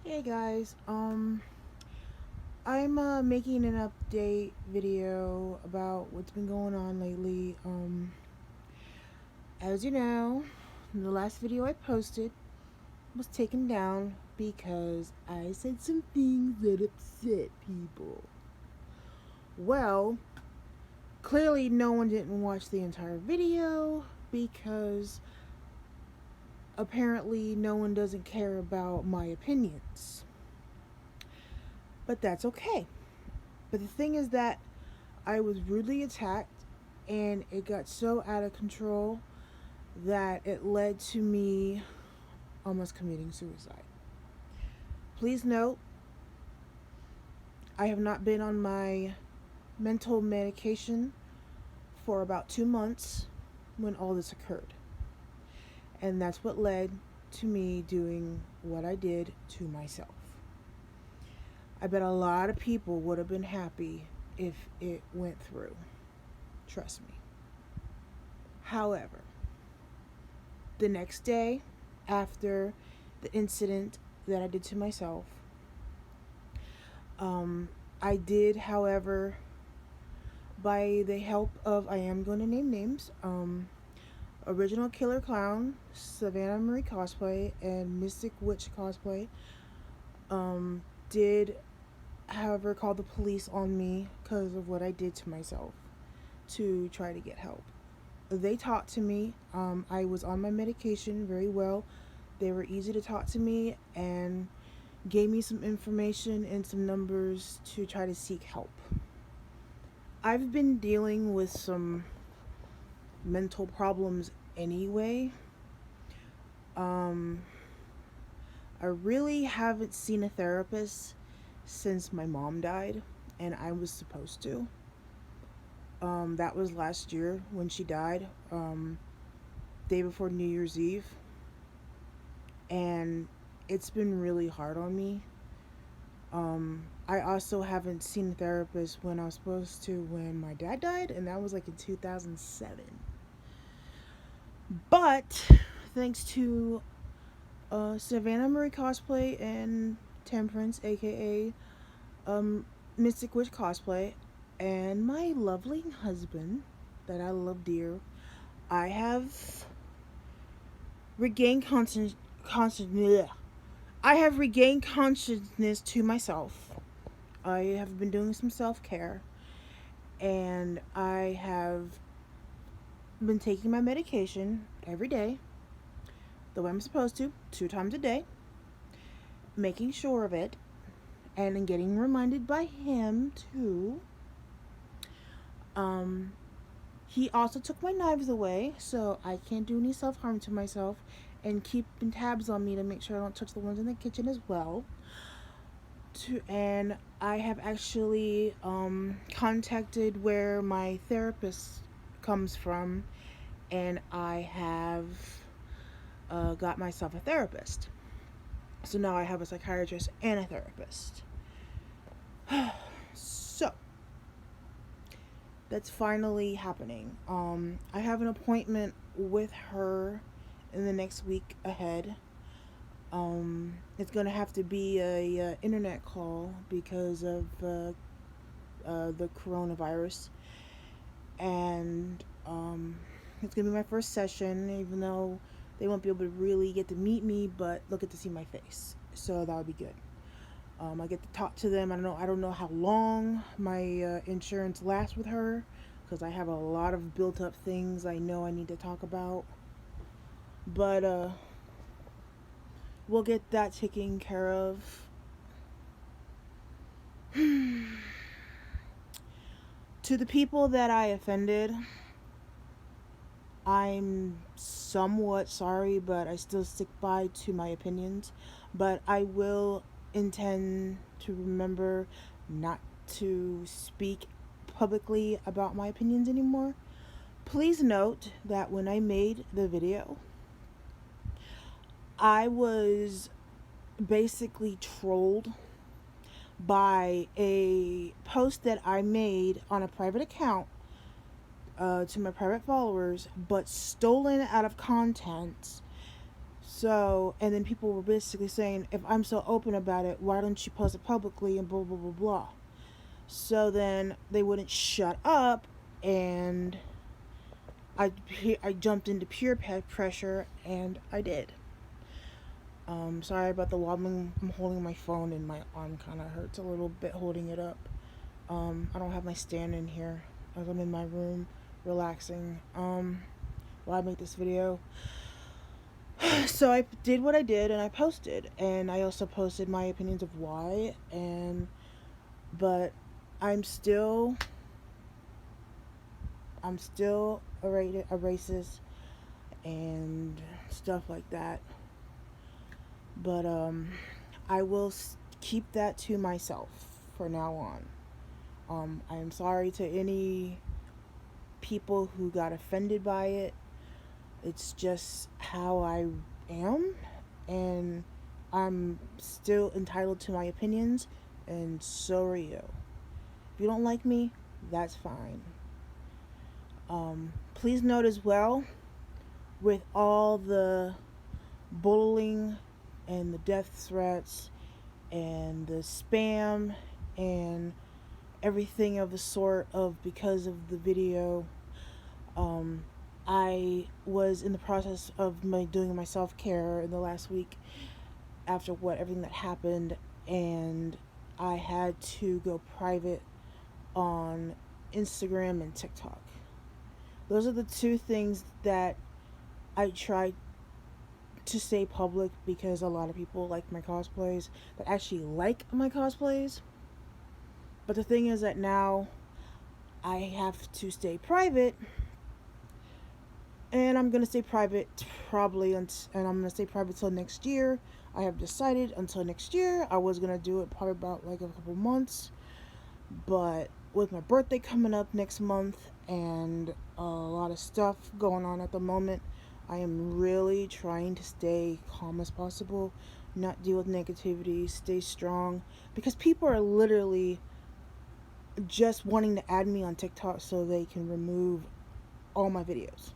Hey guys, I'm making an update video about what's been going on lately. As you know, the last video I posted was taken down because I said some things that upset people. Well, clearly no one didn't watch the entire video because apparently no one doesn't care about my opinions. But that's okay. But the thing is that I was rudely attacked and it got so out of control that it led to me almost committing suicide. Please note, I have not been on my mental medication for about 2 months when all this occurred. And that's what led to me doing what I did to myself. I bet a lot of people would have been happy if it went through. Trust me. However, the next day after the incident that I did to myself, I did, however, by the help of, I am going to name names, Original Killer Clown, Savannah Marie Cosplay, and Mystic Witch Cosplay, did, however, call the police on me because of what I did to myself to try to get help. They talked to me. I was on my medication very well. They were easy to talk to me and gave me some information and some numbers to try to seek help. I've been dealing with some mental problems anyway. Um, I really haven't seen a therapist since my mom died, and I was supposed to. That was last year when she died, day before New Year's Eve, and it's been really hard on me. I also haven't seen a therapist when I was supposed to when my dad died, and that was like in 2007. But thanks to Savannah Marie Cosplay and Temperance, aka Mystic Witch Cosplay, and my lovely husband that I love dear, I have regained I have regained consciousness to myself. I have been doing some self care, and I have been taking my medication every day, the way I'm supposed to, 2 times a day, making sure of it, and getting reminded by him too. Um, he also took my knives away, so I can't do any self harm to myself, and keeping tabs on me to make sure I don't touch the ones in the kitchen as well. And I have actually contacted where my therapist comes from, and I have got myself a therapist. So now I have a psychiatrist and a therapist. So that's finally happening. I have an appointment with her in the next week ahead. It's gonna have to be a internet call because of the coronavirus, and it's gonna be my first session. Even though they won't be able to really get to meet me, but they'll get to see my face, so that would be good. I get to talk to them. I don't know how long my insurance lasts with her because I have a lot of built up things I know I need to talk about. But we'll get that taken care of. To the people that I offended, I'm somewhat sorry, but I still stick by to my opinions. But I will intend to remember not to speak publicly about my opinions anymore. Please note that when I made the video, I was basically trolled by a post that I made on a private account to my private followers, but stolen out of context So, and then people were basically saying, if I'm so open about it, why don't you post it publicly and blah, blah, blah, blah. So then they wouldn't shut up, and I jumped into peer pressure, and I did. Sorry about the wobbling. I'm holding my phone, and my arm kind of hurts a little bit holding it up. I don't have my stand in here as I'm in my room relaxing. While I make this video. So I did what I did, and I posted, and I also posted my opinions of why, but I'm still a racist and stuff like that. But I will keep that to myself for now on. I am sorry to any people who got offended by it. It's just how I am, and I'm still entitled to my opinions, and so are you. If you don't like me, that's fine. Please note as well, with all the bullying and the death threats and the spam and everything of the sort of because of the video, I was in the process of doing my self-care in the last week after everything that happened, and I had to go private on Instagram and TikTok. Those are the two things that I tried to stay public because a lot of people like my cosplays, that actually like my cosplays. But the thing is that now I have to stay private, and I'm going to stay private probably, and I'm going to stay private till next year. I have decided until next year. I was going to do it probably about like a couple months, but with my birthday coming up next month and a lot of stuff going on at the moment, I am really trying to stay calm as possible, not deal with negativity, stay strong, because people are literally just wanting to add me on TikTok so they can remove all my videos.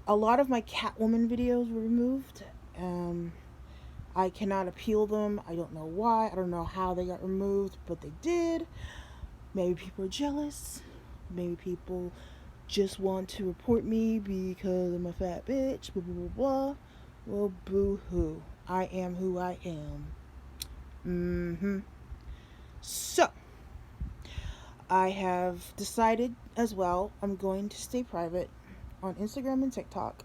A lot of my Catwoman videos were removed. I cannot appeal them. I don't know why. I don't know how they got removed, but they did. Maybe people are jealous. Maybe people just want to report me because I'm a fat bitch. Blah, blah, blah, blah. Well, boo-hoo. I am who I am. So, I have decided as well, I'm going to stay private on Instagram and TikTok.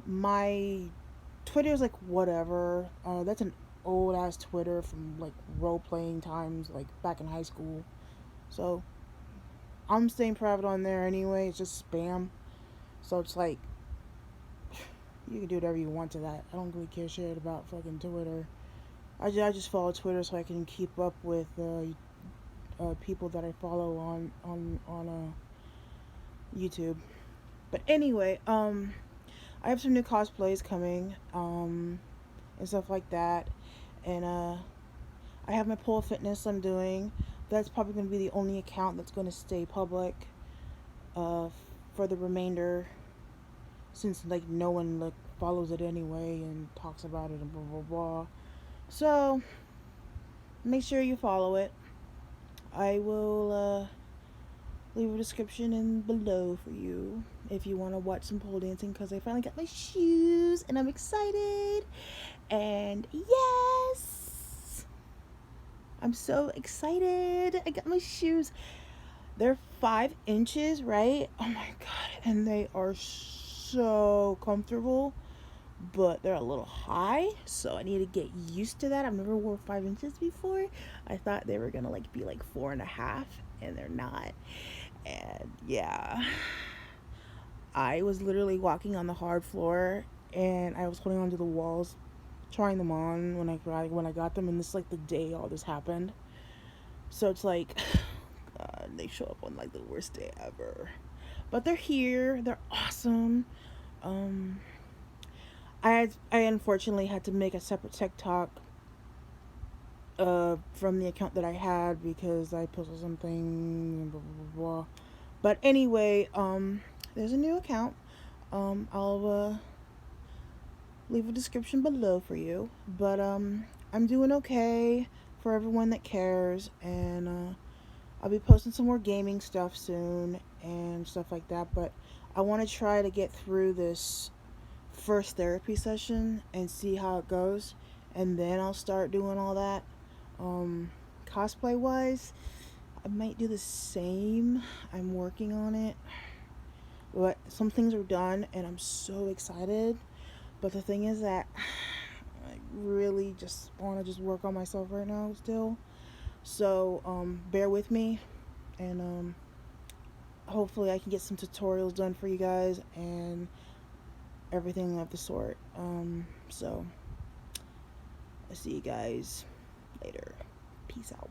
My Twitter is like whatever. That's an old ass Twitter from like role playing times, like back in high school. So I'm staying private on there anyway. It's just spam. So it's like you can do whatever you want to that. I don't really care shit about fucking Twitter. I just follow Twitter so I can keep up with people that I follow on YouTube. But anyway, I have some new cosplays coming, and stuff like that, and I have my pole fitness I'm doing. That's probably going to be the only account that's going to stay public, for the remainder, since like no one like follows it anyway and talks about it and blah blah blah. So make sure you follow it. I will leave a description in below for you if you want to watch some pole dancing, because I finally got my shoes and I'm excited. And yes, I'm so excited. I got my shoes. They're 5 inches, right? Oh my god, and they are so comfortable, but they're a little high, so I need to get used to that. I've never wore 5 inches before. I thought they were gonna like be like 4.5, and they're not. And yeah, I was literally walking on the hard floor, and I was holding onto the walls, trying them on when I got them, and this is like the day all this happened. So it's like, God, they show up on like the worst day ever. But they're here. They're awesome. I unfortunately had to make a separate TikTok from the account that I had because I posted something, blah blah blah blah. But anyway, there's a new account. I'll leave a description below for you. But I'm doing okay for everyone that cares, and I'll be posting some more gaming stuff soon and stuff like that. But I want to try to get through this first therapy session and see how it goes, and then I'll start doing all that. Um, Cosplay wise, I might do the same. I'm working on it, but some things are done, and I'm so excited. But the thing is that I really just want to just work on myself right now still. So bear with me, and hopefully I can get some tutorials done for you guys and everything of the sort. So I'll see you guys later. Peace out.